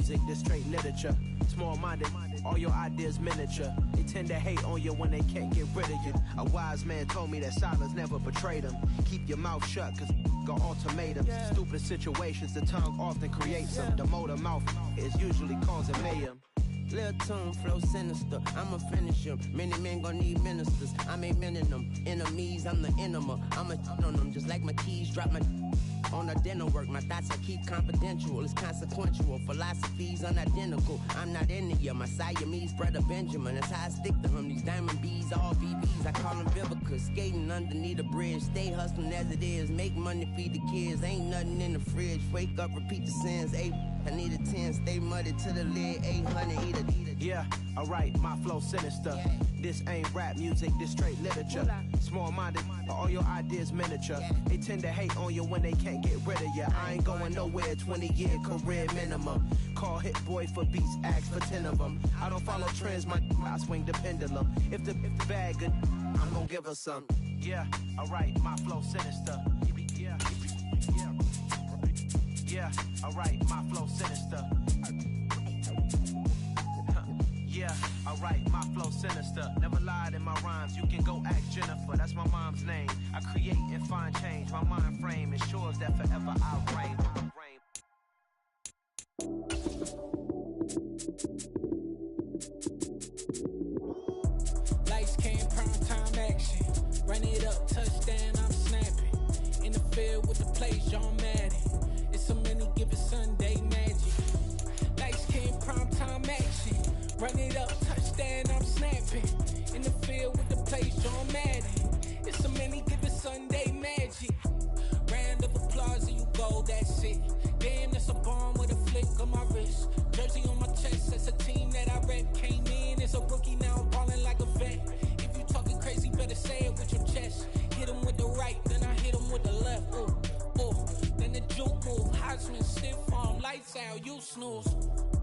music, this straight literature. Small-minded, all your ideas miniature. They tend to hate on you when they can't get rid of you. A wise man told me that silence never betrayed him. Keep your mouth shut, cause got ultimatums. Stupid situations, the tongue often creates them. The motor mouth is usually causing mayhem. Lil' tune, flow sinister, I'ma finish him. Many men gon' need ministers, I ain't mending them. Enemies, I'm the enema, I'ma on them. Just like my keys, drop my on the dinner work. My thoughts I keep confidential, it's consequential. Philosophies unidentical, I'm not into you. My Siamese brother Benjamin, that's how I stick to him. These diamond bees, all VVs, I call them Vivica. Skating underneath the bridge, stay hustling as it is. Make money, feed the kids, ain't nothing in the fridge. Wake up, repeat the sins, I need a 10, stay muddy to the lid, 800, eat it. Yeah, alright, my flow sinister. This ain't rap music, this straight literature. Small-minded, all your ideas miniature. They tend to hate on you when they can't get rid of you. I ain't going nowhere, 20-year career minimum. Call Hit Boy for beats, ask for 10 of them. I don't follow trends, I swing the pendulum. If the bag good, I'm gonna give her some. Yeah, alright, my flow sinister. Yeah, alright, my flow sinister. Yeah, alright, my flow sinister. Never lied in my rhymes, you can go ask Jennifer. That's my mom's name. I create and find change. My mind frame ensures that forever I'll reign. Lights came, prime time action. Run it up, touchdown, I'm snapping. In the field with the play, John Madden. It's a many given Sunday magic. Lights came, prime time action. Run it up, touchdown, I'm snapping. In the field with the play, John Madden. It's a many given Sunday magic. Round of applause and you go, that's it. Damn, that's a bomb with a flick on my wrist. Jersey on my chest, that's a team that I rep. Came in as a rookie, now I'm ballin' like a vet. If you talking crazy, better say it with your chest. Hit him with the right, then I hit him with the left. Ooh, ooh. Then the juke move, Heisman, stiff arm, lights out, you snooze.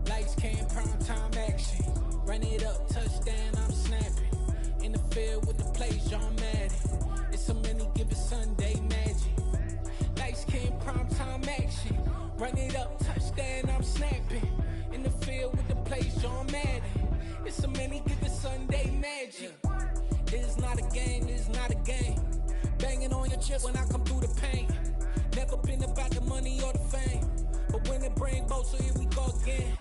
Lights came, prime time action. Run it up, touchdown, I'm snapping. In the field with the play, John Madden. It's a many given Sunday magic. Lights came, prime time action. Run it up, touchdown, I'm snapping. In the field with the play, John Madden. It's a many given Sunday magic. It is not a game, it is not a game. Banging on your chip when I come through the pain. Never been about the money or the fame. But when it bring both, so here we go again.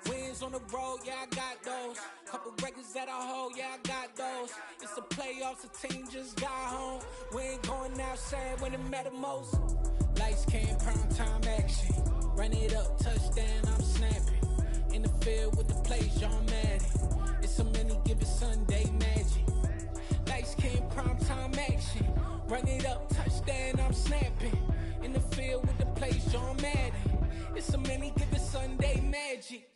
Wins on the road, yeah, I got those. Couple records that I hold, yeah, I got those. It's the playoffs, the team just got home. We ain't going outside when it matter most. Lights came, prime time action. Run it up, touchdown, I'm snapping. In the field with the play, John Madden. It's a many given Sunday magic. Lights came, prime time action. Run it up, touchdown, I'm snapping. In the field with the play, John Madden. It's a many given Sunday magic.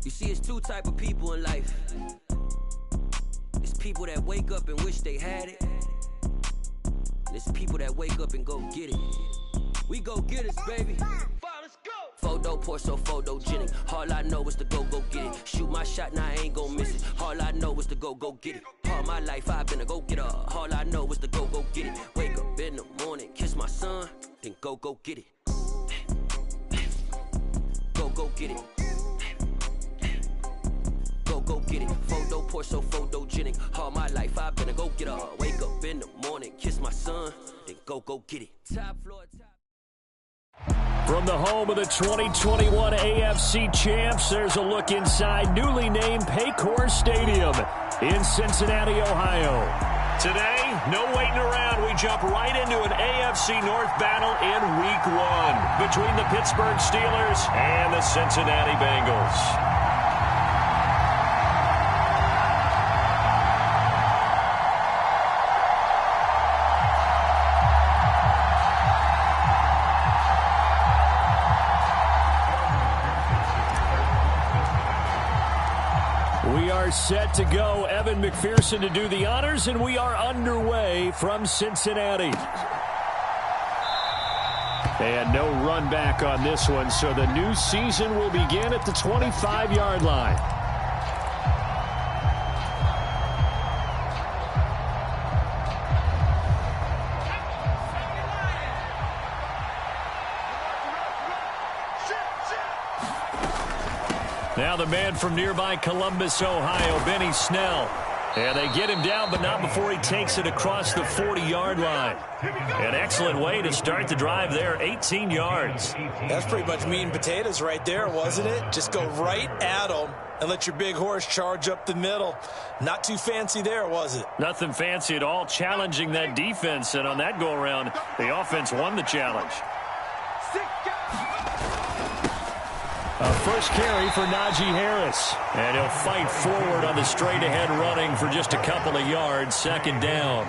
You see, it's two type of people in life. It's people that wake up and wish they had it. And it's people that wake up and go get it. We go get it, baby. Let's go. Photo pour so photogenic. All I know is to go get it. Shoot my shot, now I ain't gon' miss it. All I know is to go get it. All my life I've been a go-getter. All I know is to go get it. Wake up in the morning, kiss my son, then go get it. Go get it. Go get it. Photo pour so photogenic. All my life I've been a go-getter. Wake up in the morning, kiss my son, then go get it. Top floor, From the home of the 2021 AFC champs, there's a look inside newly named Paycor Stadium in Cincinnati, Ohio. Today, no waiting around. We jump right into an AFC North battle in Week 1 between the Pittsburgh Steelers and the Cincinnati Bengals. We are set to go. Evan McPherson to do the honors, and we are underway from Cincinnati. And no run back on this one, so the new season will begin at the 25-yard line. Now the man from nearby Columbus, Ohio, Benny Snell. And they get him down, but not before he takes it across the 40-yard line. An excellent way to start the drive there, 18 yards. That's pretty much meat and potatoes right there, wasn't it? Just go right at them and let your big horse charge up the middle. Not too fancy there, was it? Nothing fancy at all, challenging that defense. And on that go-around, the offense won the challenge. A first carry for Najee Harris. And he'll fight forward on the straight-ahead running for just a couple of yards, second down.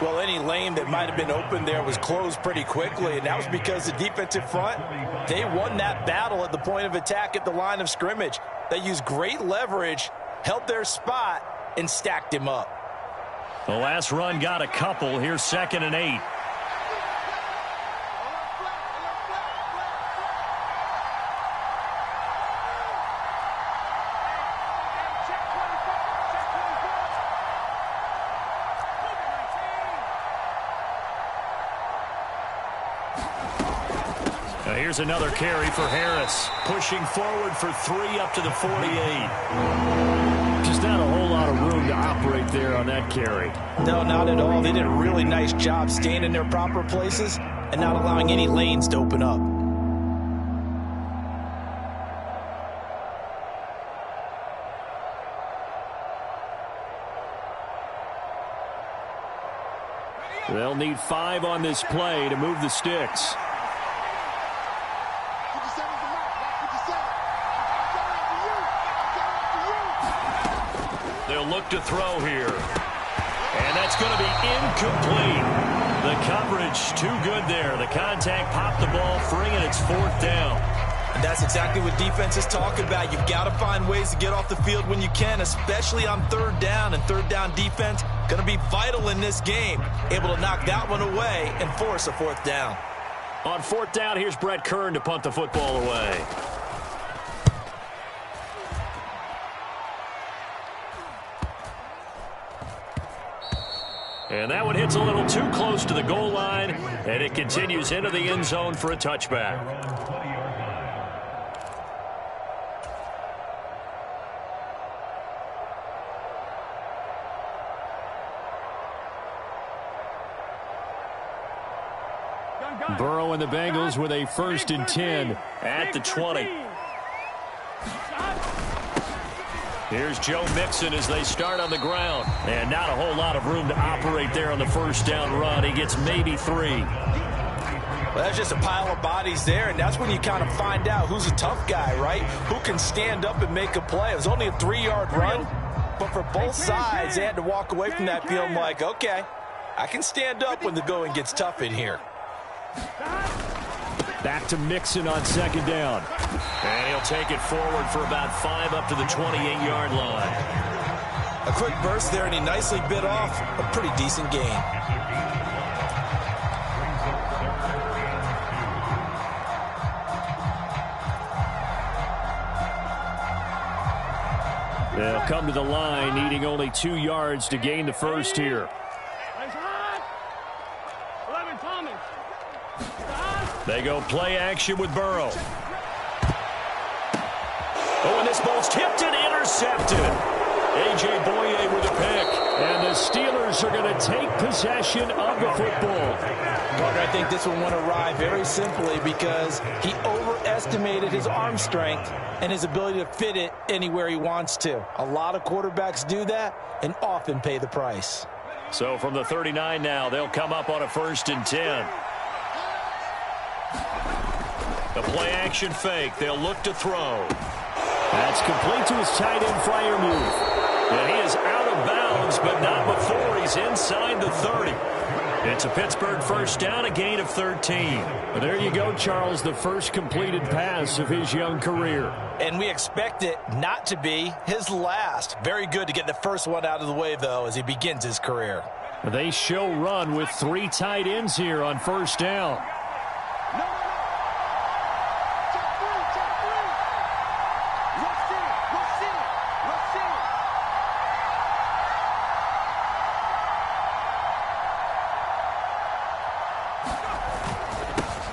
Well, any lane that might have been open there was closed pretty quickly, and that was because the defensive front, they won that battle at the point of attack at the line of scrimmage. They used great leverage, held their spot, and stacked him up. The last run got a couple. Here's 2nd and 8. Here's another carry for Harris. Pushing forward for 3 up to the 48. Just not a whole lot of room to operate there on that carry. No, not at all. They did a really nice job staying in their proper places and not allowing any lanes to open up. They'll need 5 on this play to move the sticks. They'll look to throw here. And that's going to be incomplete. The coverage too good there. The contact popped the ball free, and it's 4th down. And that's exactly what defenses talk about. You've got to find ways to get off the field when you can, especially on 3rd down. And 3rd down defense going to be vital in this game. Able to knock that one away and force a 4th down. On 4th down, here's Brett Kern to punt the football away. And that one hits a little too close to the goal line, and it continues into the end zone for a touchback. Burrow and the Bengals with a 1st and 10 at the 20. Here's Joe Mixon as they start on the ground. And not a whole lot of room to operate there on the 1st down run. He gets maybe 3. Well, that's just a pile of bodies there, and that's when you kind of find out who's a tough guy, right? Who can stand up and make a play. It was only a 3-yard run, but for both sides, they had to walk away from that feeling like, okay, I can stand up when the going gets tough in here. Back to Mixon on 2nd down. And he'll take it forward for about 5 up to the 28-yard line. A quick burst there, and he nicely bit off a pretty decent gain. They'll come to the line, needing only 2 yards to gain the first here. They go play action with Burrow. Oh, and this ball's tipped and intercepted. A.J. Boye with a pick. And the Steelers are going to take possession of the football. Parker, I think this one went awry very simply because he overestimated his arm strength and his ability to fit it anywhere he wants to. A lot of quarterbacks do that and often pay the price. So from the 39 now, they'll come up on a 1st and 10. The play-action fake. They'll look to throw. That's complete to his tight end Freiermuth. And he is out of bounds, but not before he's inside the 30. It's a Pittsburgh 1st down, a gain of 13. Well, there you go, Charles, the first completed pass of his young career. And we expect it not to be his last. Very good to get the first one out of the way, though, as he begins his career. They show run with 3 tight ends here on 1st down.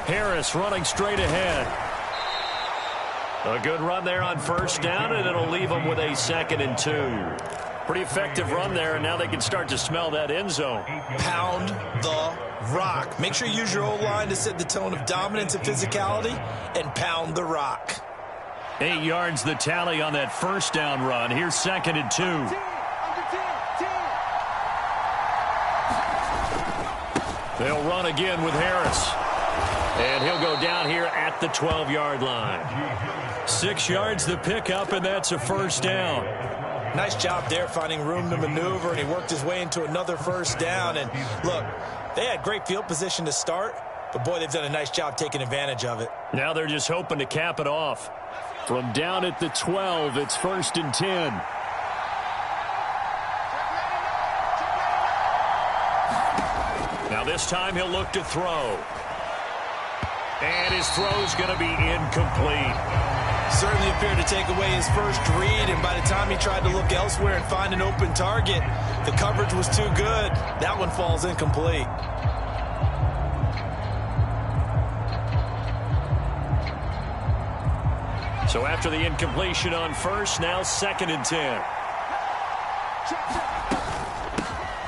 Harris running straight ahead. A good run there on first down, and it'll leave them with a 2nd and 2. Pretty effective run there, and now they can start to smell that end zone. Pound the rock. Make sure you use your O-line to set the tone of dominance and physicality, and pound the rock. 8 yards the tally on that first down run. Here's 2nd and 2. They'll run again with Harris. And he'll go down here at the 12-yard line. 6 yards the pickup, and that's a first down. Nice job there finding room to maneuver, and he worked his way into another first down. And look, they had great field position to start, but boy, they've done a nice job taking advantage of it. Now they're just hoping to cap it off. From down at the 12, it's 1st and 10. Now this time he'll look to throw. And his throw's going to be incomplete. Certainly appeared to take away his first read, and by the time he tried to look elsewhere and find an open target, the coverage was too good. That one falls incomplete. So after the incompletion on first, now 2nd and 10.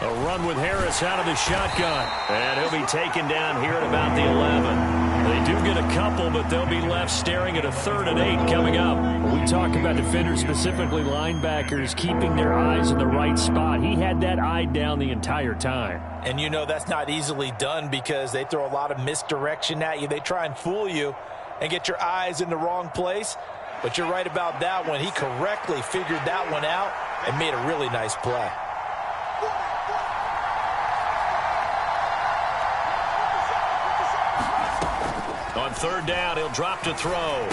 A run with Harris out of the shotgun. And he'll be taken down here at about the 11. They do get a couple, but they'll be left staring at a 3rd and 8 coming up. We talk about defenders, specifically linebackers, keeping their eyes in the right spot. He had that eye down the entire time. And you know that's not easily done because they throw a lot of misdirection at you. They try and fool you and get your eyes in the wrong place. But you're right about that one. He correctly figured that one out and made a really nice play. On 3rd down, he'll drop to throw.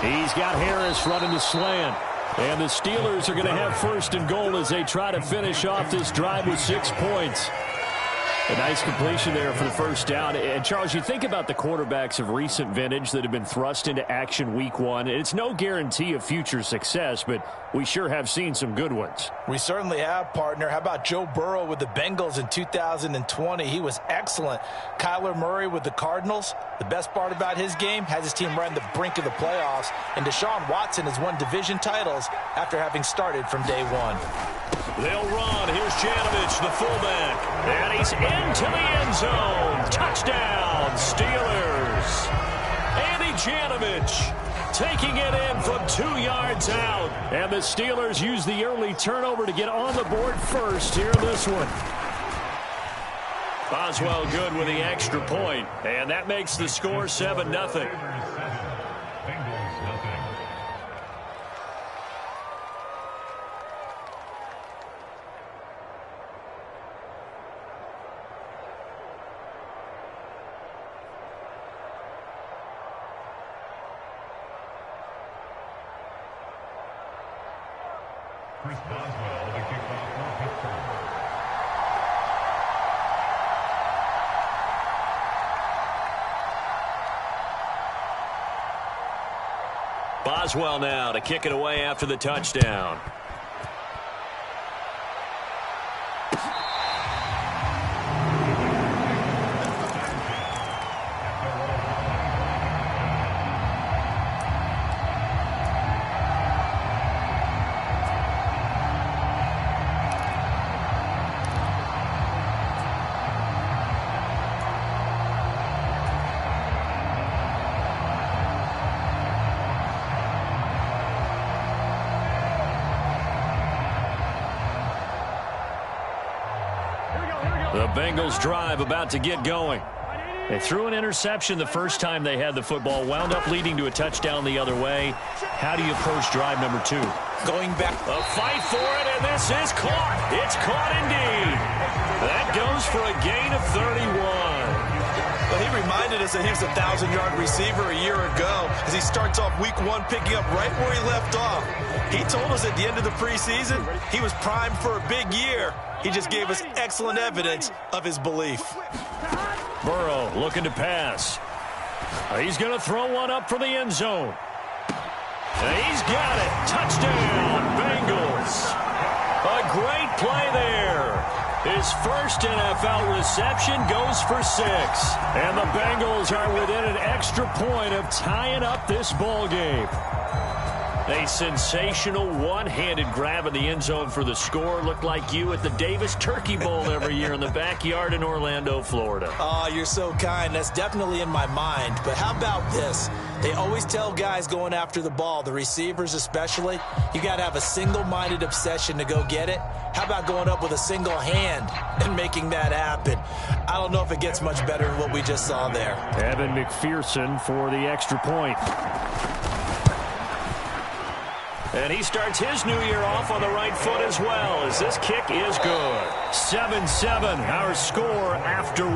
He's got Harris running the slant. And the Steelers are going to have 1st and goal as they try to finish off this drive with 6 points. A nice completion there for the first down. And, Charles, you think about the quarterbacks of recent vintage that have been thrust into action week 1. It's no guarantee of future success, but we sure have seen some good ones. We certainly have, partner. How about Joe Burrow with the Bengals in 2020? He was excellent. Kyler Murray with the Cardinals. The best part about his game has his team right on the brink of the playoffs. And Deshaun Watson has won division titles after having started from day 1. They'll run. Here's Janovich, the fullback. And he's into the end zone. Touchdown, Steelers. Andy Janovich taking it in from 2 yards out. And the Steelers use the early turnover to get on the board first here in this one. Boswell good with the extra point. And that makes the score 7-0. Chris Boswell, the kickoff for Pittsburgh. Boswell now to kick it away after the touchdown. The Bengals drive about to get going. They threw an interception the first time they had the football, wound up leading to a touchdown the other way. How do you approach drive number 2? Going back. A fight for it, and this is caught. It's caught indeed. That goes for a gain of 31. Well, he reminded us that he was a 1,000-yard receiver a year ago as he starts off week 1 picking up right where he left off. He told us at the end of the preseason he was primed for a big year. He just gave us excellent evidence of his belief. Burrow looking to pass. He's going to throw one up for the end zone. And he's got it. Touchdown, Bengals. A great play there. His first NFL reception goes for 6. And the Bengals are within an extra point of tying up this ball game. A sensational one-handed grab in the end zone for the score. Looked like you at the Davis Turkey Bowl every year in the backyard in Orlando, Florida. Oh, you're so kind. That's definitely in my mind. But how about this? They always tell guys going after the ball, the receivers especially, you got to have a single-minded obsession to go get it. How about going up with a single hand and making that happen? I don't know if it gets much better than what we just saw there. Evan McPherson for the extra point. And he starts his new year off on the right foot as well, as this kick is good. 7-7, our score after 1.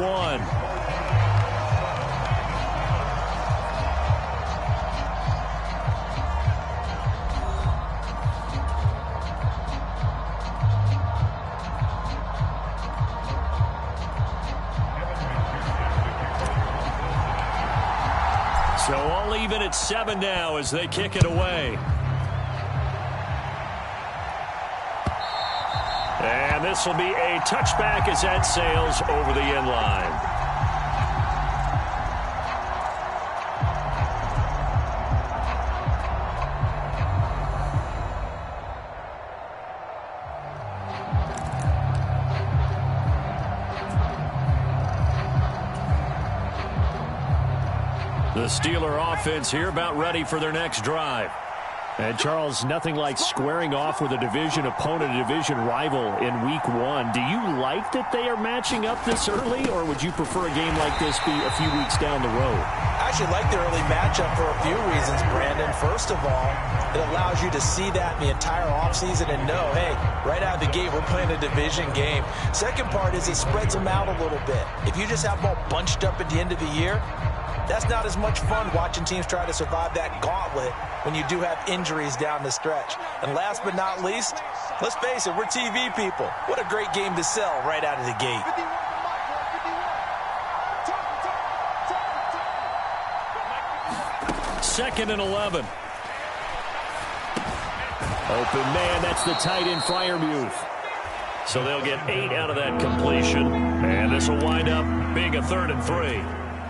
So all even at 7 now as they kick it away. And this will be a touchback as that sails over the end line. The Steeler offense here about ready for their next drive. And, Charles, nothing like squaring off with a division opponent, a division rival in Week 1. Do you like that they are matching up this early, or would you prefer a game like this be a few weeks down the road? I actually like the early matchup for a few reasons, Brandon. First of all, it allows you to see that in the entire offseason and know, hey, right out of the gate, we're playing a division game. Second part is it spreads them out a little bit. If you just have them all bunched up at the end of the year, that's not as much fun watching teams try to survive that gauntlet when you do have injuries down the stretch. And last but not least, let's face it, we're TV people. What a great game to sell right out of the gate. Second and 11. Open man, that's the tight end Freiermuth. So they'll get 8 out of that completion. And this will wind up being a 3rd and 3.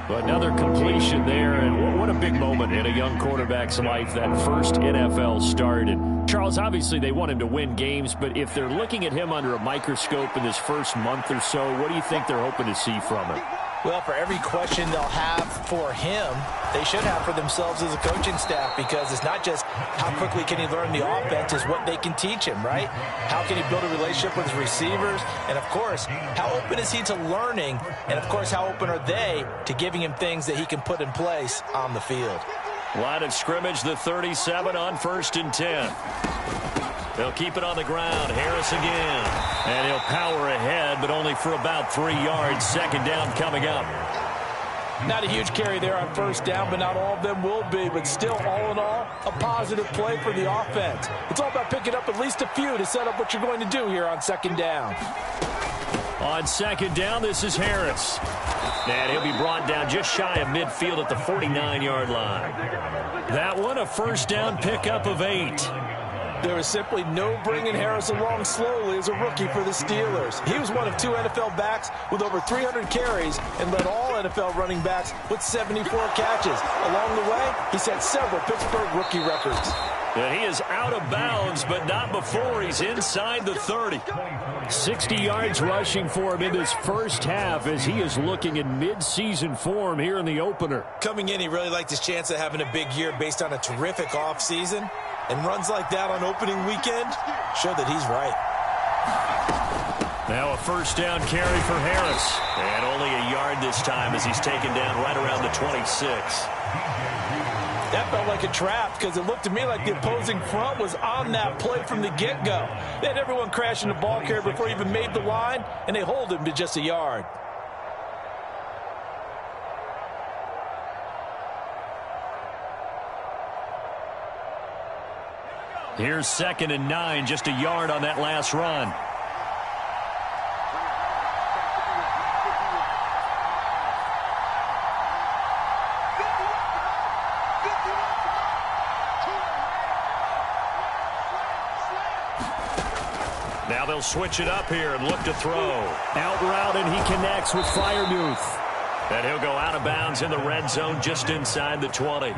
But another completion there, and what a big moment in a young quarterback's life, that first NFL start. And Charles, obviously they want him to win games, but if they're looking at him under a microscope in this first month or so, what do you think they're hoping to see from him? Well, for every question they'll have for him, they should have for themselves as a coaching staff, because it's not just how quickly can he learn the offense, it's what they can teach him, right? How can he build a relationship with his receivers? And, of course, how open is he to learning? And, of course, how open are they to giving him things that he can put in place on the field? Line of scrimmage, the 37 on 1st and 10. They'll keep it on the ground. Harris again. And he'll power ahead, but only for about 3 yards. Second down coming up. Not a huge carry there on 1st down, but not all of them will be. But still, all in all, a positive play for the offense. It's all about picking up at least a few to set up what you're going to do here on 2nd down. On 2nd down, this is Harris. And he'll be brought down just shy of midfield at the 49-yard line. That one, a 1st down pickup of 8. There is simply no bringing Harris along slowly as a rookie for the Steelers. He was one of 2 NFL backs with over 300 carries and led all NFL running backs with 74 catches. Along the way, he set several Pittsburgh rookie records. And he is out of bounds, but not before he's inside the 30. 60 yards rushing for him in this first half as he is looking in mid-season form here in the opener. Coming in, he really liked his chance of having a big year based on a terrific offseason. And runs like that on opening weekend show that he's right. Now a 1st down carry for Harris. And only a yard this time as he's taken down right around the 26. That felt like a trap because it looked to me like the opposing front was on that play from the get-go. They had everyone crashing the ball carrier before he even made the line, and they hold him to just a yard. Here's 2nd and 9, just a yard on that last run. Now they'll switch it up here and look to throw. Out route, and he connects with Freiermuth. And he'll go out of bounds in the red zone just inside the 20.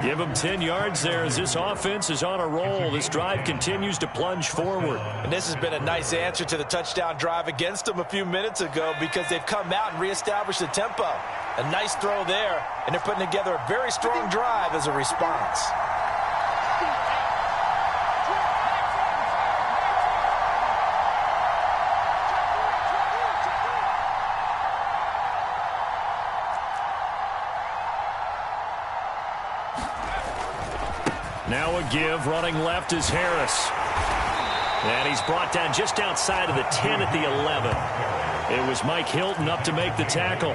Give him 10 yards there as this offense is on a roll. This drive continues to plunge forward. And this has been a nice answer to the touchdown drive against them a few minutes ago because they've come out and reestablished the tempo. A nice throw there, and they're putting together a very strong drive as a response. Now a give, running left is Harris. And he's brought down just outside of the 10 at the 11. It was Mike Hilton up to make the tackle.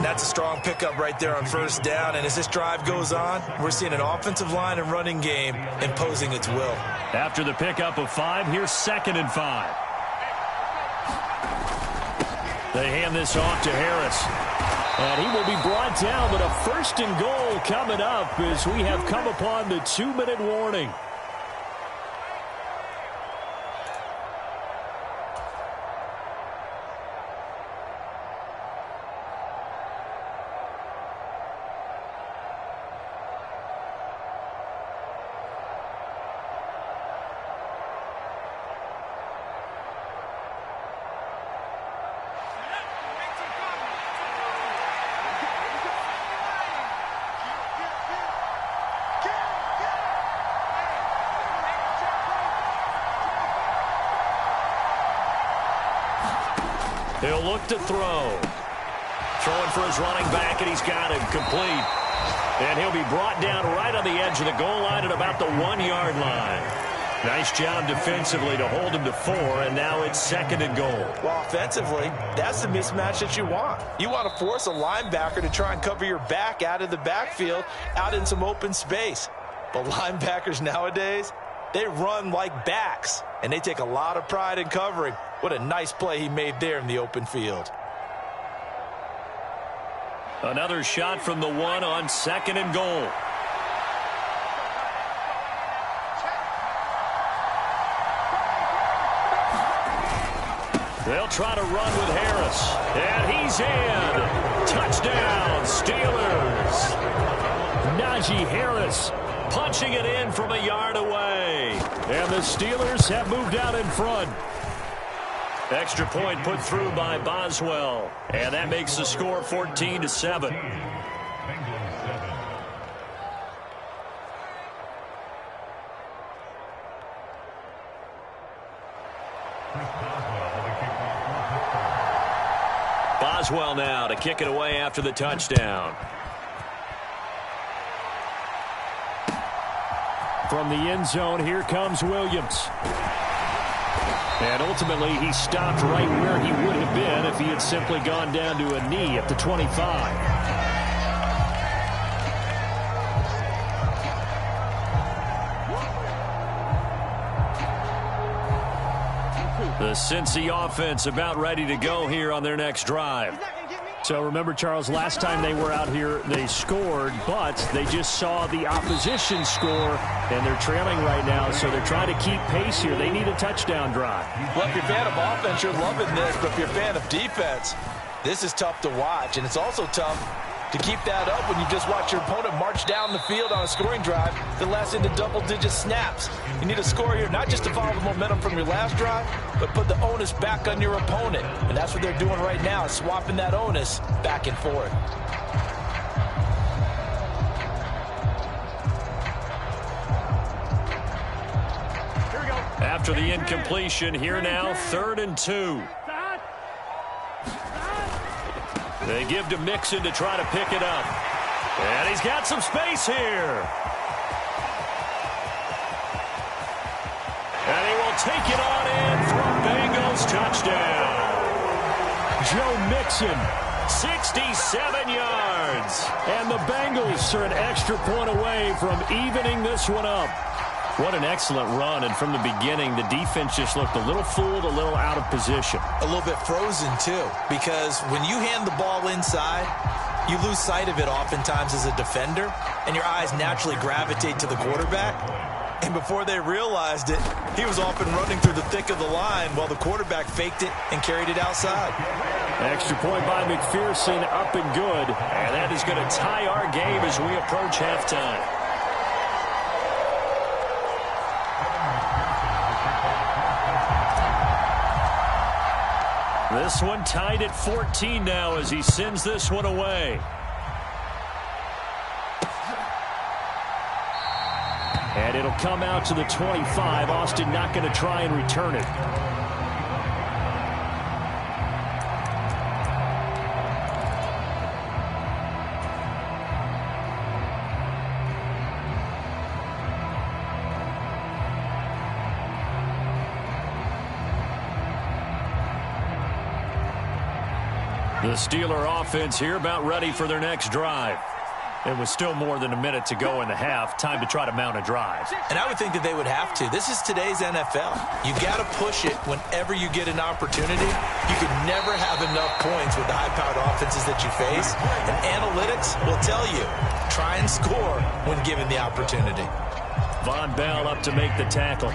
That's a strong pickup right there on first down. And as this drive goes on, we're seeing an offensive line and running game imposing its will. After the pickup of 5, here's 2nd and 5. They hand this off to Harris. And he will be brought down, but a 1st and goal coming up as we have come upon the 2-minute warning. He'll look to throw. Throwing for his running back, and he's got him complete. And he'll be brought down right on the edge of the goal line at about the 1-yard line. Nice job defensively to hold him to 4, and now it's 2nd and goal. Well, offensively, that's the mismatch that you want. You want to force a linebacker to try and cover your back out of the backfield, out in some open space. But linebackers nowadays, they run like backs, and they take a lot of pride in covering. What a nice play he made there in the open field. Another shot from the 1 on 2nd and goal. They'll try to run with Harris. And he's in. Touchdown, Steelers. Najee Harris punching it in from a yard away. And the Steelers have moved out in front. Extra point put through by Boswell. And that makes the score 14-7. Boswell now to kick it away after the touchdown. From the end zone, here comes Williams. And ultimately, he stopped right where he would have been if he had simply gone down to a knee at the 25. The Cincy offense about ready to go here on their next drive. So remember, Charles, last time they were out here, they scored, but they just saw the opposition score, and they're trailing right now, so they're trying to keep pace here. They need a touchdown drive. Well, if you're a fan of offense, you're loving this, but if you're a fan of defense, this is tough to watch, and it's also tough to keep that up when you just watch your opponent march down the field on a scoring drive that lasts into double-digit snaps. You need a score here, not just to follow the momentum from your last drive, but put the onus back on your opponent. And that's what they're doing right now, swapping that onus back and forth. Here we go. After the incompletion, here now, 3rd and 2. They give to Mixon to try to pick it up. And he's got some space here. And he will take it on in for a Bengals touchdown. Joe Mixon, 67 yards. And the Bengals are an extra point away from evening this one up. What an excellent run, and from the beginning, the defense just looked a little fooled, a little out of position. A little bit frozen, too, because when you hand the ball inside, you lose sight of it oftentimes as a defender, and your eyes naturally gravitate to the quarterback. And before they realized it, he was off and running through the thick of the line while the quarterback faked it and carried it outside. Extra point by McPherson, up and good. And that is going to tie our game as we approach halftime. This one tied at 14 now as he sends this one away. And it'll come out to the 25. Austin not going to try and return it. The Steeler offense here about ready for their next drive. It was still more than a minute to go in the half. Time to try to mount a drive. And I would think that they would have to. This is today's NFL. You got to push it whenever you get an opportunity. You can never have enough points with the high-powered offenses that you face. And analytics will tell you, try and score when given the opportunity. Von Bell up to make the tackle.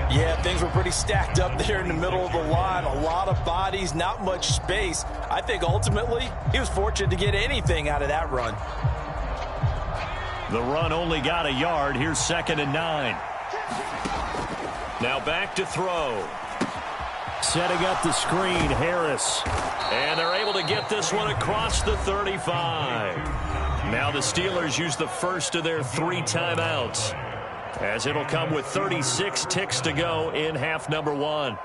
Yeah, things were pretty stacked up there in the middle of the line. A lot of bodies, not much space. I think ultimately he was fortunate to get anything out of that run. The run only got a yard. Here's 2nd and 9. Now back to throw. Setting up the screen, Harris. And they're able to get this one across the 35. Now the Steelers use the first of their 3 timeouts, as it'll come with 36 ticks to go in half number 1.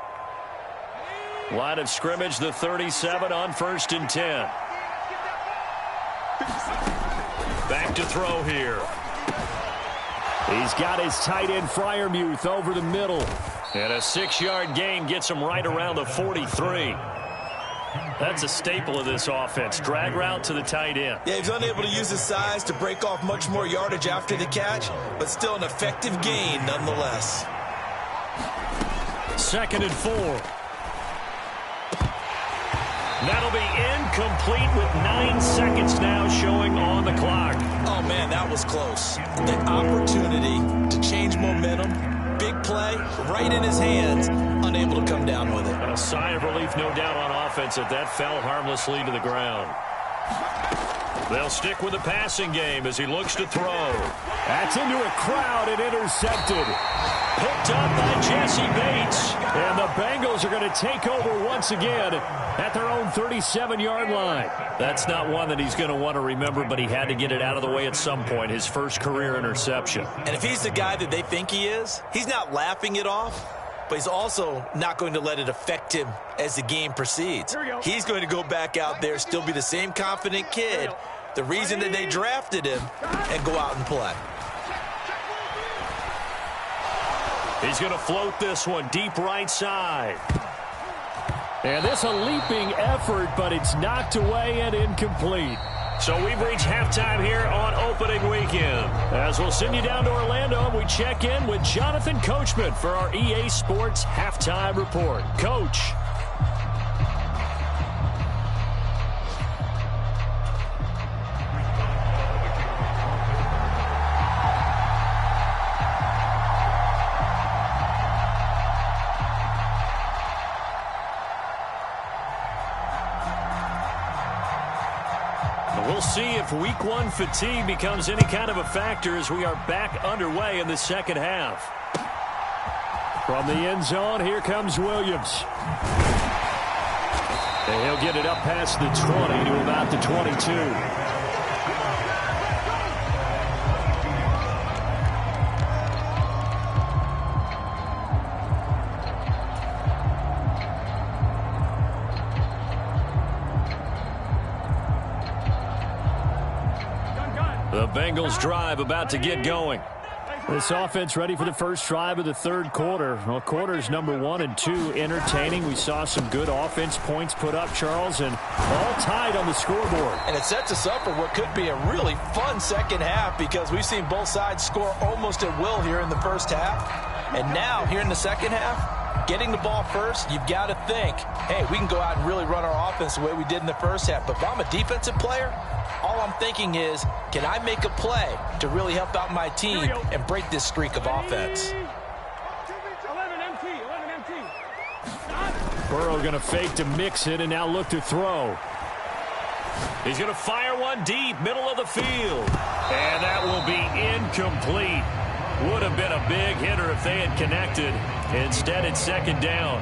Line of scrimmage, the 37 on 1st and 10. Back to throw here. He's got his tight end Freiermuth over the middle. And a 6-yard gain gets him right around the 43. That's a staple of this offense. Drag route to the tight end. Yeah, he's unable to use his size to break off much more yardage after the catch, but still an effective gain nonetheless. 2nd and 4. That'll be incomplete with 9 seconds now showing on the clock. Oh, man, that was close. The opportunity to change momentum, big play, right in his hands, unable to come down with it. A sigh of relief, no doubt, on offense that fell harmlessly to the ground. They'll stick with the passing game as he looks to throw. That's into a crowd and intercepted. Picked up by Jesse Bates. And the Bengals are going to take over once again at their own 37-yard line. That's not one that he's going to want to remember, but he had to get it out of the way at some point. His first career interception. And if he's the guy that they think he is, he's not laughing it off, but he's also not going to let it affect him as the game proceeds. He's going to go back out there, still be the same confident kid, the reason that they drafted him, and go out and play. He's going to float this one deep right side. And this a leaping effort, but it's knocked away and incomplete. So we've reached halftime here on opening weekend. As we'll send you down to Orlando, we check in with Jonathan Coachman for our EA Sports Halftime Report. Coach. We'll see if week 1 fatigue becomes any kind of a factor as we are back underway in the second half. From the end zone, here comes Williams. And he'll get it up past the 20 to about the 22. The Bengals drive about to get going. This offense ready for the first drive of the third quarter. Well, quarters number 1 and 2 entertaining. We saw some good offense points put up, Charles, and all tied on the scoreboard. And it sets us up for what could be a really fun second half because we've seen both sides score almost at will here in the first half. And now, here in the second half, getting the ball first, you've got to think, hey, we can go out and really run our offense the way we did in the first half. But if I'm a defensive player, all I'm thinking is, can I make a play to really help out my team and break this streak of offense? Burrow going to fake to mix it and now look to throw. He's going to fire one deep, middle of the field. And that will be incomplete. Would have been a big hitter if they had connected. Instead, it's second down.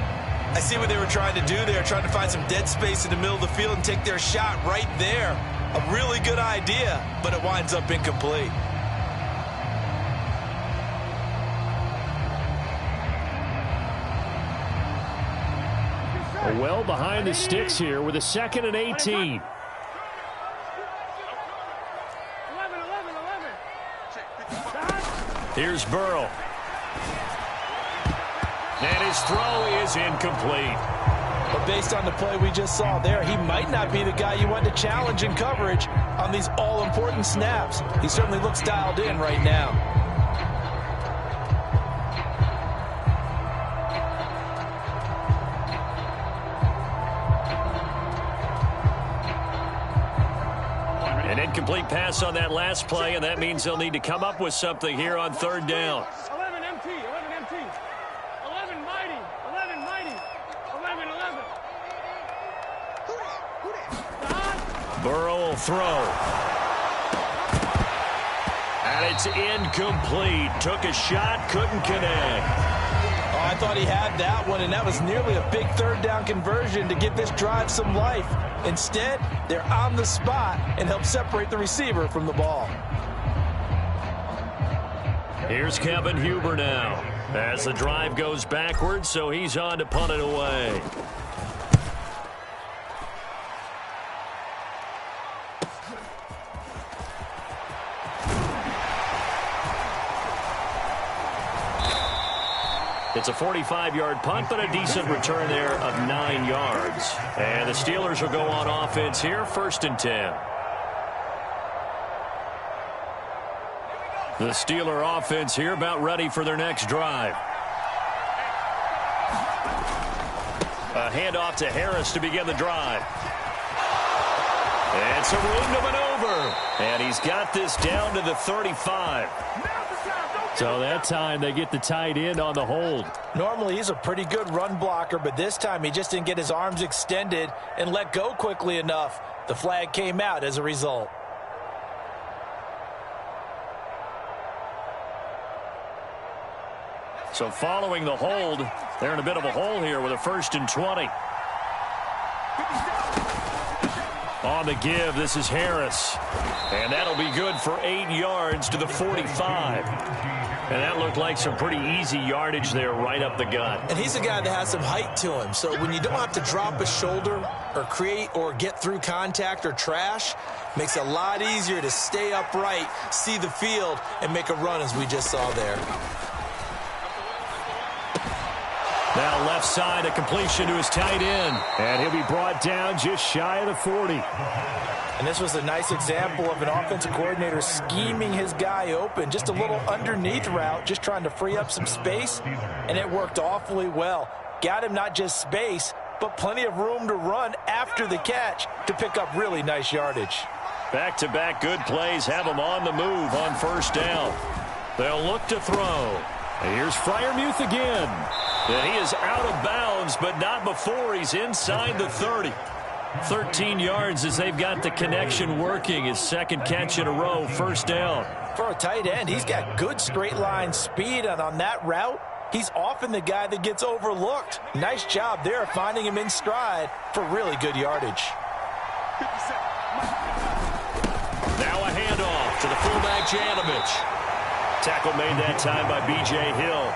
I see what they were trying to do there, trying to find some dead space in the middle of the field and take their shot right there. A really good idea, but it winds up incomplete. Well behind the sticks here with a 2nd and 18. Here's Burrow. And his throw is incomplete. But based on the play we just saw there, he might not be the guy you want to challenge in coverage on these all-important snaps. He certainly looks dialed in right now. An incomplete pass on that last play, and that means they'll need to come up with something here on 3rd down. 11 empty, 11 empty. 11 mighty, 11 mighty, 11, 11. Burrow will throw. And it's incomplete. Took a shot, couldn't connect. Oh, I thought he had that one, and that was nearly a big 3rd down conversion to give this drive some life. Instead, they're on the spot and help separate the receiver from the ball. Here's Kevin Huber now as the drive goes backwards, so he's on to punt it away. It's a 45-yard punt, but a decent return there of 9 yards. And the Steelers will go on offense here, 1st and 10. The Steeler offense here about ready for their next drive. A handoff to Harris to begin the drive. It's a room to maneuver. And he's got this down to the 35. So that time they get the tight end on the hold. Normally he's a pretty good run blocker, but this time he just didn't get his arms extended and let go quickly enough. The flag came out as a result. So following the hold, they're in a bit of a hole here with a 1st and 20. On the give, this is Harris. And that'll be good for 8 yards to the 45. And that looked like some pretty easy yardage there right up the gut. And he's a guy that has some height to him. So when you don't have to drop a shoulder or create or get through contact or trash, makes it a lot easier to stay upright, see the field, and make a run as we just saw there. Now left side, a completion to his tight end. And he'll be brought down just shy of the 40. And this was a nice example of an offensive coordinator scheming his guy open. Just a little underneath route, just trying to free up some space. And it worked awfully well. Got him not just space, but plenty of room to run after the catch to pick up really nice yardage. Back-to-back good plays have him on the move on 1st down. They'll look to throw. And here's Freiermuth again. And he is out of bounds, but not before he's inside the 30. 13 yards as they've got the connection working. His 2nd catch in a row, 1st down. For a tight end, he's got good straight line speed, and on that route, he's often the guy that gets overlooked. Nice job there finding him in stride for really good yardage. Now a handoff to the fullback Janovich. Tackle made that time by B.J. Hill.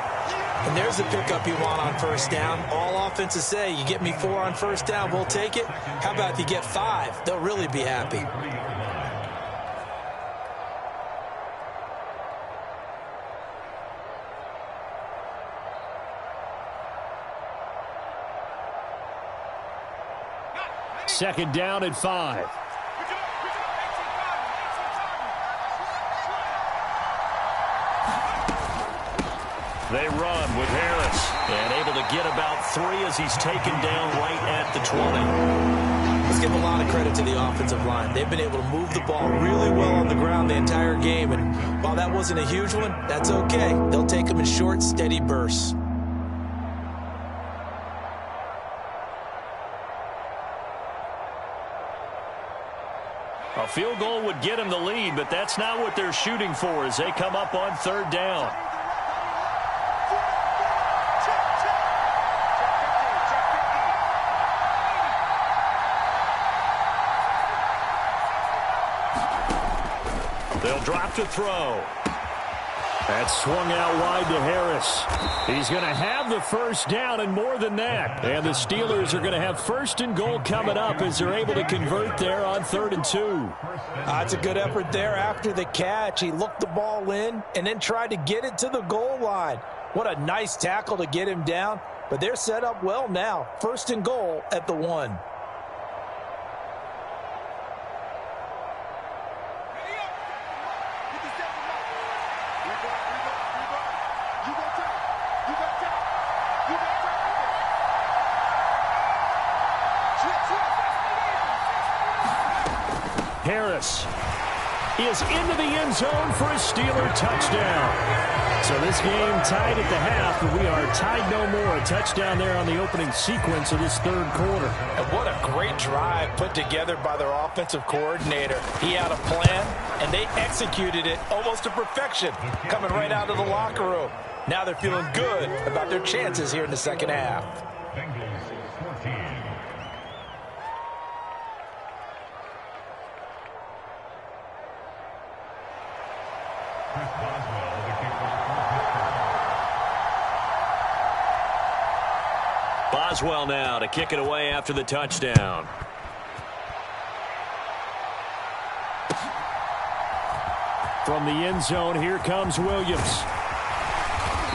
And there's the pickup you want on 1st down. All offenses say, you get me 4 on 1st down, we'll take it. How about if you get 5? They'll really be happy. Second down and 5. They run with Harris. And able to get about 3 as he's taken down right at the 20. Let's give a lot of credit to the offensive line. They've been able to move the ball really well on the ground the entire game. And while that wasn't a huge one, that's okay. They'll take them in short, steady bursts. A field goal would get him the lead, but that's not what they're shooting for as they come up on 3rd down. They'll drop to throw. That swung out wide to Harris. He's going to have the first down and more than that. And the Steelers are going to have 1st and goal coming up as they're able to convert there on 3rd and 2. That's a good effort there after the catch. He looked the ball in and then tried to get it to the goal line. What a nice tackle to get him down. But they're set up well now. 1st and goal at the 1. Harris is into the end zone for a Steeler touchdown. So this game tied at the half, but we are tied no more. A touchdown there on the opening sequence of this 3rd quarter. And what a great drive put together by their offensive coordinator. He had a plan, and they executed it almost to perfection, coming right out of the locker room. Now they're feeling good about their chances here in the 2nd half. Bengals 14. Chris Boswell, the kickoff for Pittsburgh. Boswell now to kick it away after the touchdown. From the end zone, here comes Williams.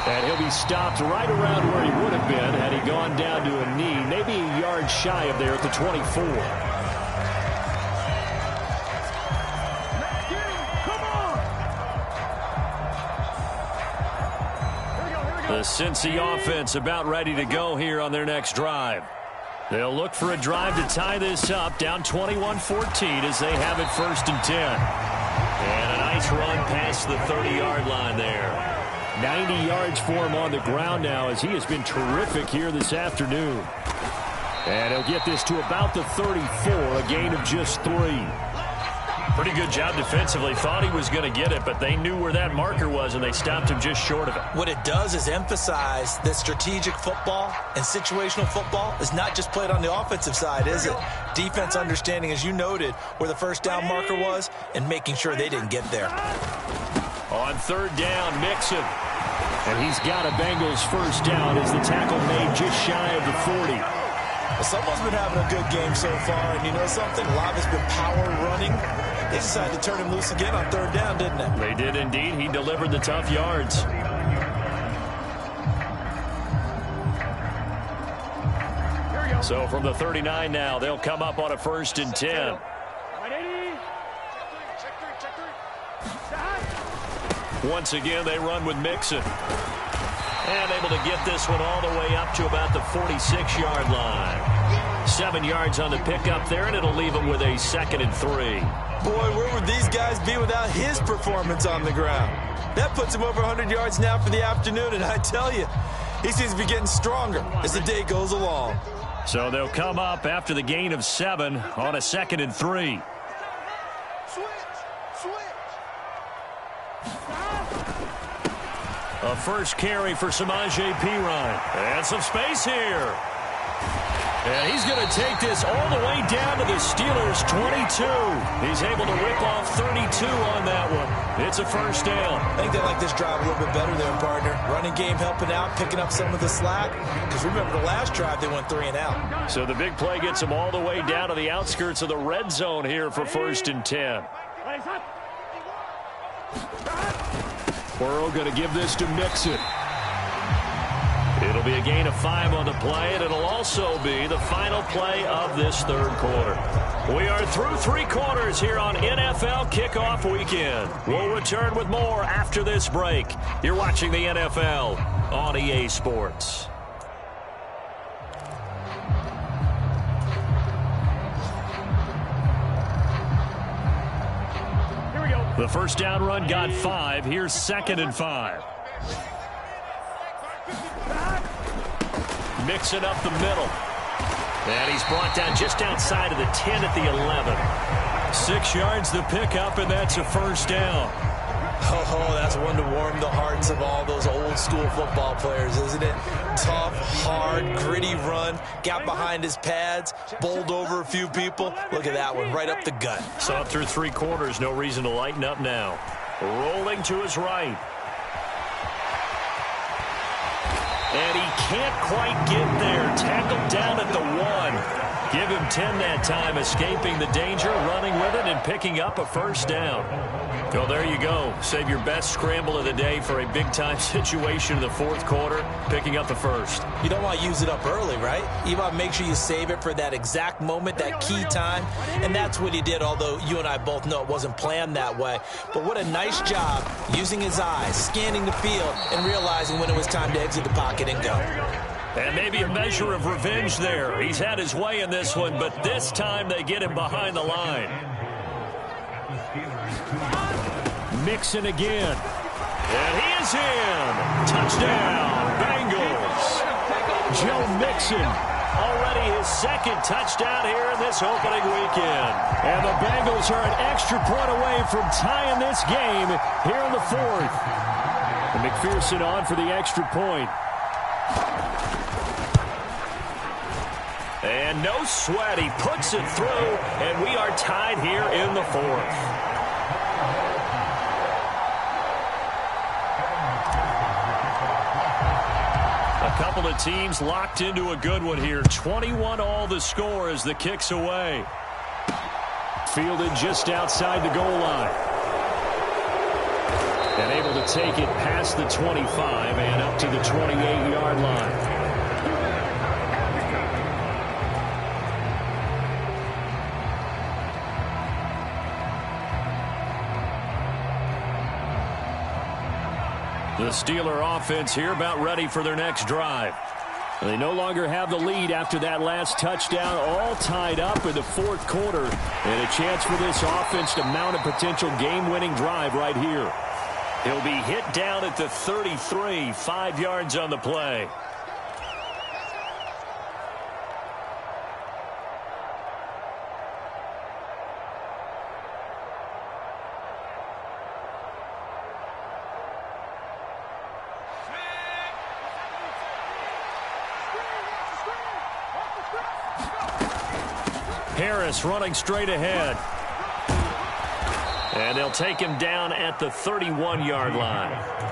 And he'll be stopped right around where he would have been had he gone down to a knee, maybe a yard shy of there at the 24. The Cincy offense about ready to go here on their next drive. They'll look for a drive to tie this up, down 21-14 as they have it 1st and 10. And a nice run past the 30-yard line there. 90 yards for him on the ground now as he has been terrific here this afternoon. And he'll get this to about the 34, a gain of just 3. Pretty good job defensively. Thought he was going to get it, but they knew where that marker was, and they stopped him just short of it. What it does is emphasize that strategic football and situational football is not just played on the offensive side, is it? Defense understanding, as you noted, where the 1st down marker was and making sure they didn't get there. On 3rd down, Mixon. And he's got a Bengals 1st down as the tackle made just shy of the 40. Well, someone's been having a good game so far, and you know something? A lot of it's been power running. They decided to turn him loose again on 3rd down, didn't they? They did indeed. He delivered the tough yards. So from the 39 now, they'll come up on a 1st and 10. Once again, they run with Mixon. And able to get this one all the way up to about the 46-yard line. 7 yards on the pickup there, and it'll leave them with a 2nd and 3. Boy, where would these guys be without his performance on the ground? That puts him over 100 yards now for the afternoon, and I tell you, he seems to be getting stronger as the day goes along. So they'll come up after the gain of 7 on a 2nd and 3. A first carry for Samaje Perine. And some space here. And he's going to take this all the way down to the Steelers' 22. He's able to whip off 32 on that one. It's a 1st down. I think they like this drive a little bit better there, partner. Running game helping out, picking up some of the slack. Because remember, the last drive, they went 3 and out. So the big play gets them all the way down to the outskirts of the red zone here for 1st and 10. Burrow going to give this to Mixon. It'll be a gain of 5 on the play, and it'll also be the final play of this 3rd quarter. We are through 3 quarters here on NFL Kickoff Weekend. We'll return with more after this break. You're watching the NFL on EA Sports. The first down run got 5. Here's 2nd and 5. Mixing up the middle. And he's brought down just outside of the 10 at the 11. 6 yards the pickup, and that's a first down. Oh, that's one to warm the hearts of all those old school football players, isn't it? Tough, hard, gritty run. Got behind his pads, bowled over a few people. Look at that one, right up the gut. So up through 3 quarters, no reason to lighten up now. Rolling to his right. And he can't quite get there. Tackled down at the 1. Give him 10 that time, escaping the danger, running with it, and picking up a first down. Well, there you go. Save your best scramble of the day for a big-time situation in the 4th quarter, picking up the first. You don't want to use it up early, right? You want to make sure you save it for that exact moment, that key time. And that's what he did, although you and I both know it wasn't planned that way. But what a nice job using his eyes, scanning the field, and realizing when it was time to exit the pocket and go. And maybe a measure of revenge there. He's had his way in this one, but this time they get him behind the line. Mixon again. And he is in. Touchdown, Bengals. Joe Mixon, already his 2nd touchdown here in this opening weekend. And the Bengals are an extra point away from tying this game here in the 4th. And McPherson on for the extra point. And no sweat. He puts it through, and we are tied here in the 4th. A couple of teams locked into a good one here. 21 all the score as the kick's away. Fielded just outside the goal line. And able to take it past the 25 and up to the 28-yard line. The Steeler offense here about ready for their next drive. They no longer have the lead after that last touchdown, all tied up in the 4th quarter. And a chance for this offense to mount a potential game-winning drive right here. He'll be hit down at the 33, 5 yards on the play. Harris running straight ahead. And they'll take him down at the 31-yard line.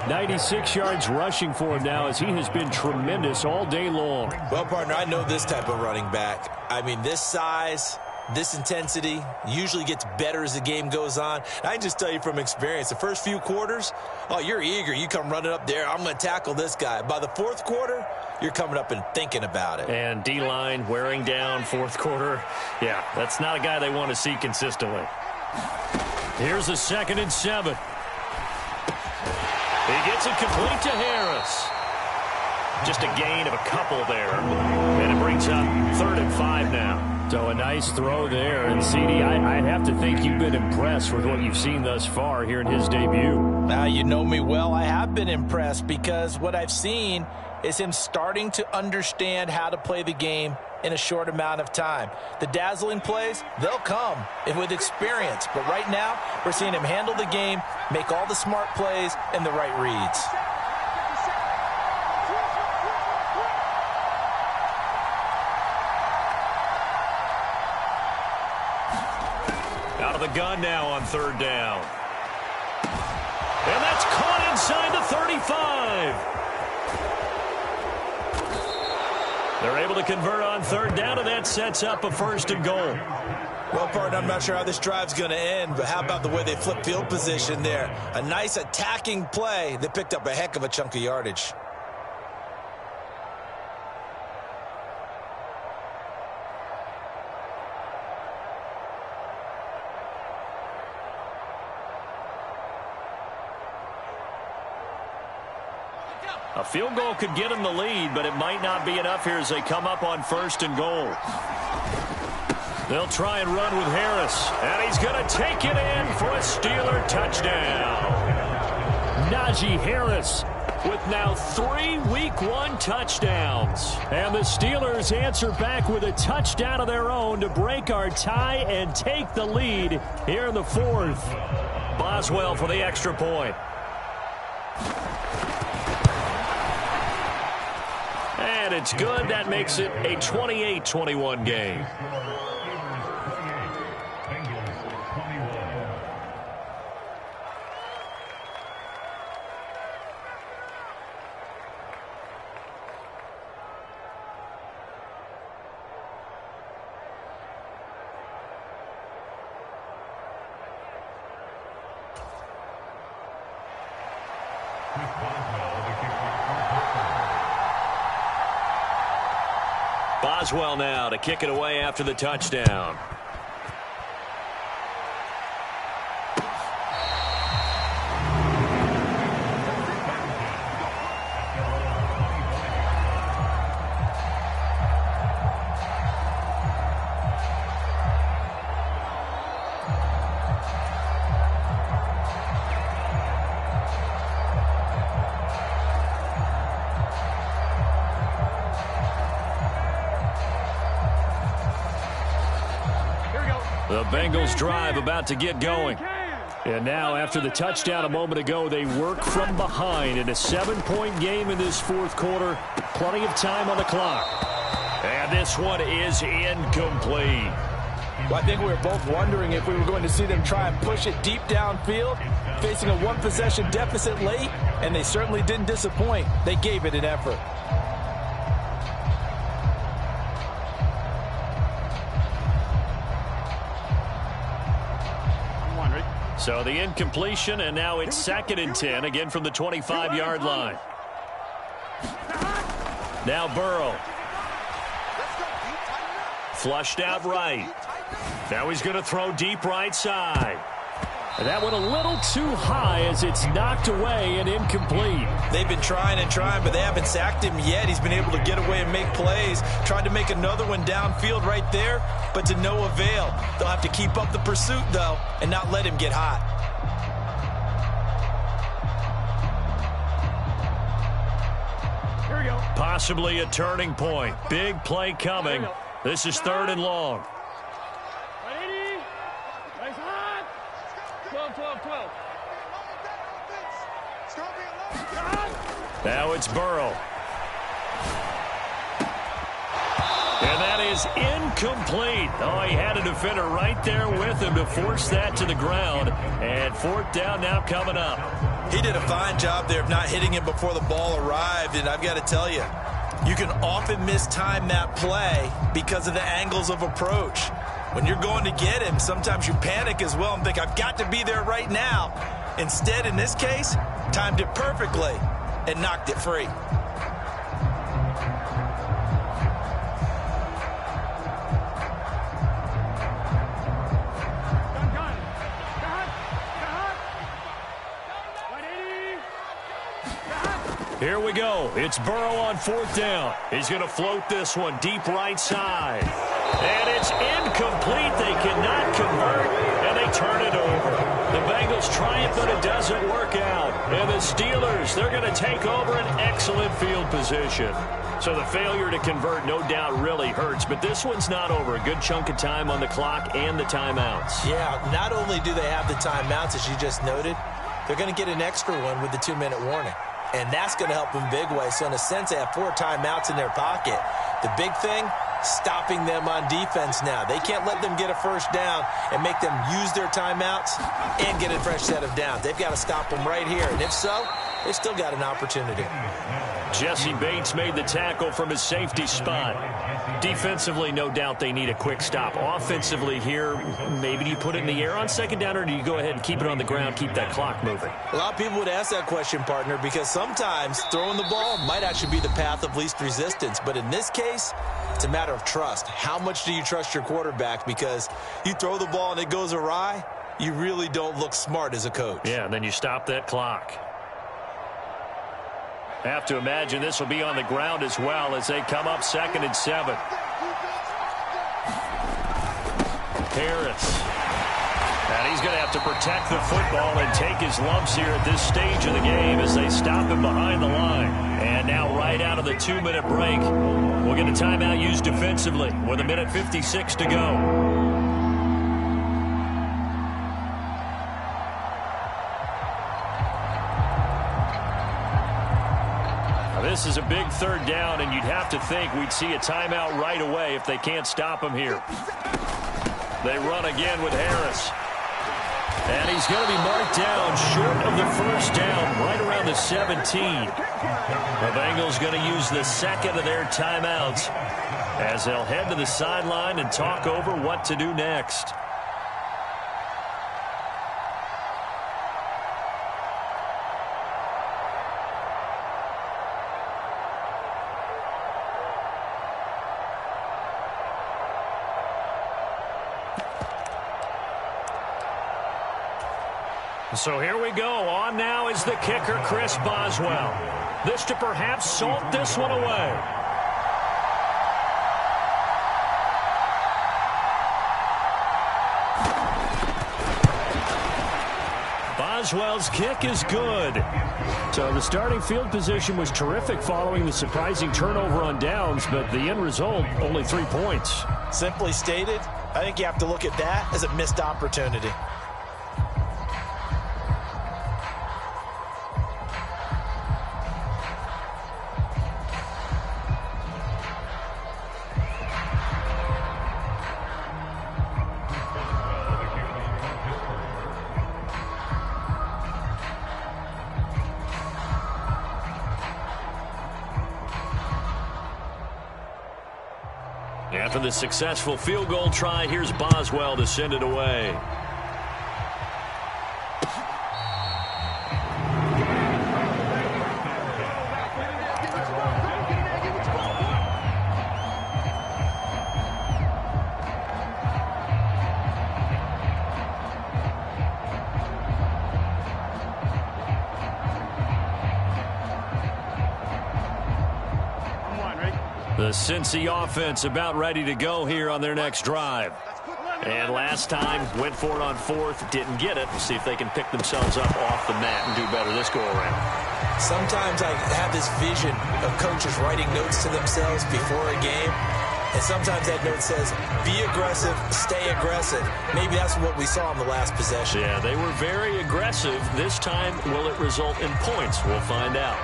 96 yards rushing for him now as he has been tremendous all day long. Well, partner, I know this type of running back. I mean, this size, this intensity usually gets better as the game goes on. I can just tell you from experience, the first few quarters, oh, you're eager. You come running up there, I'm going to tackle this guy. By the 4th quarter, you're coming up and thinking about it. And D-line wearing down 4th quarter. Yeah, that's not a guy they want to see consistently. Here's a 2nd and 7. He gets it complete to Harris. Just a gain of a couple there. And it brings up 3rd and 5 now. So a nice throw there. And, CD, I have to think you've been impressed with what you've seen thus far here in his debut. Now, you know me well. I have been impressed because what I've seen is him starting to understand how to play the game in a short amount of time. The dazzling plays, they'll come with experience. But right now, we're seeing him handle the game, make all the smart plays, and the right reads. Out of the gun now on 3rd down. And that's caught inside the 35. They're able to convert on 3rd down, and that sets up a 1st and goal. Well, partner, I'm not sure how this drive's going to end, but how about the way they flip field position there? A nice attacking play that picked up a heck of a chunk of yardage. A field goal could get them the lead, but it might not be enough here as they come up on 1st and goal. They'll try and run with Harris. And he's going to take it in for a Steeler touchdown. Najee Harris with now 3 Week 1 touchdowns. And the Steelers answer back with a touchdown of their own to break our tie and take the lead here in the 4th. Boswell for the extra point. And it's good. That makes it a 28-21 game. Boswell now to kick it away after the touchdown. The Bengals drive about to get going. And now after the touchdown a moment ago, they work from behind in a 7-point game in this 4th quarter. Plenty of time on the clock. And this one is incomplete. Well, I think we were both wondering if we were going to see them try and push it deep downfield, facing a 1-possession deficit late, and they certainly didn't disappoint. They gave it an effort. So the incompletion, and now it's 2nd and 10, again from the 25-yard line. Now Burrow. Flushed out right. Now he's going to throw deep right side. And that went a little too high as it's knocked away and incomplete. They've been trying and trying, but they haven't sacked him yet. He's been able to get away and make plays. Tried to make another one downfield right there, but to no avail. They'll have to keep up the pursuit, though, and not let him get hot. Here we go. Possibly a turning point. Big play coming. This is 3rd and long. 12. Now it's Burrow. And that is incomplete. Oh, he had a defender right there with him to force that to the ground. And 4th down now coming up. He did a fine job there of not hitting him before the ball arrived. And I've got to tell you, you can often mistime that play because of the angles of approach. When you're going to get him, sometimes you panic as well and think, I've got to be there right now. Instead, in this case, timed it perfectly and knocked it free. Here we go. It's Burrow on 4th down. He's going to float this one deep right side. And it's incomplete. They cannot convert, and they turn it over. The Bengals triumph, but it doesn't work out. And the Steelers, they're going to take over an excellent field position. So the failure to convert, no doubt, really hurts. But this one's not over. A good chunk of time on the clock and the timeouts. Yeah, not only do they have the timeouts, as you just noted, they're going to get an extra one with the 2-minute warning. And that's going to help them big way. So in a sense, they have 4 timeouts in their pocket. The big thing, stopping them on defense now. They can't let them get a first down and make them use their timeouts and get a fresh set of downs. They've got to stop them right here. And if so, they've still got an opportunity. Jesse Bates made the tackle from his safety spot. Defensively, no doubt they need a quick stop. Offensively here, maybe do you put it in the air on 2nd down, or do you go ahead and keep it on the ground, keep that clock moving? A lot of people would ask that question, partner, because sometimes throwing the ball might actually be the path of least resistance. But in this case, it's a matter of trust. How much do you trust your quarterback? Because you throw the ball and it goes awry, you really don't look smart as a coach. Yeah, and then you stop that clock. Have to imagine this will be on the ground as well as they come up 2nd and 7. Harris. And he's going to have to protect the football and take his lumps here at this stage of the game as they stop him behind the line. And now right out of the 2-minute break, we'll get a timeout used defensively with 1:56 to go. This is a big 3rd down, and you'd have to think we'd see a timeout right away if they can't stop him here. They run again with Harris. And he's going to be marked down short of the 1st down, right around the 17. The Bengals going to use the 2nd of their timeouts as they'll head to the sideline and talk over what to do next. So here we go. On now is the kicker, Chris Boswell. This to perhaps salt this one away. Boswell's kick is good. So the starting field position was terrific following the surprising turnover on downs, but the end result, only 3 points. Simply stated, I think you have to look at that as a missed opportunity. After the successful field goal try, here's Boswell to send it away. The Cincy offense about ready to go here on their next drive. And last time, went for it on 4th, didn't get it. We'll see if they can pick themselves up off the mat and do better this go-around. Sometimes I have this vision of coaches writing notes to themselves before a game. And sometimes that note says, be aggressive, stay aggressive. Maybe that's what we saw in the last possession. Yeah, they were very aggressive. This time, will it result in points? We'll find out.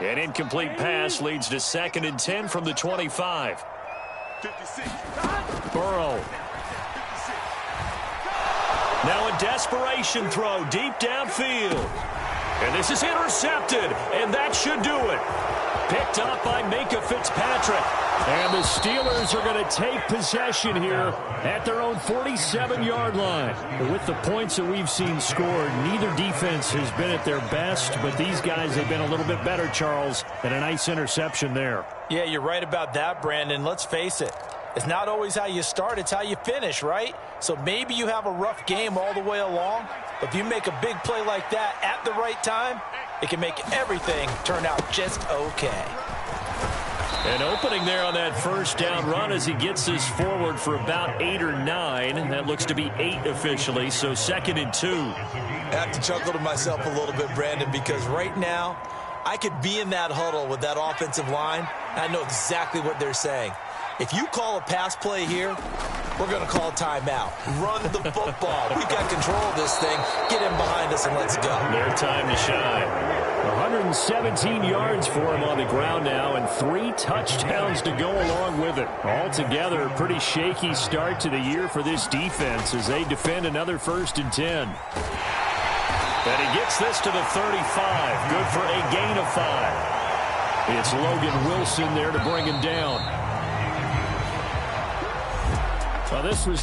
An incomplete pass leads to 2nd and 10 from the 25. 56. Burrow. Now a desperation throw deep downfield. And this is intercepted, and that should do it. Picked up by Minkah Fitzpatrick. And the Steelers are going to take possession here at their own 47-yard line. With the points that we've seen scored, neither defense has been at their best, but these guys have been a little bit better, Charles, and a nice interception there. Yeah, you're right about that, Brandon. Let's face it. It's not always how you start, it's how you finish, right? So maybe you have a rough game all the way along, but if you make a big play like that at the right time, it can make everything turn out just okay. An opening there on that 1st down run as he gets this forward for about 8 or 9. And that looks to be 8 officially, so 2nd and 2. I have to chuckle to myself a little bit, Brandon, because right now I could be in that huddle with that offensive line, and I know exactly what they're saying. If you call a pass play here, we're going to call timeout. Run the football. We've got control of this thing. Get in behind us and let's go. Their time to shine. 117 yards for him on the ground now and 3 touchdowns to go along with it. Altogether, a pretty shaky start to the year for this defense as they defend another 1st and 10. And he gets this to the 35. Good for a gain of 5. It's Logan Wilson there to bring him down. Well, this was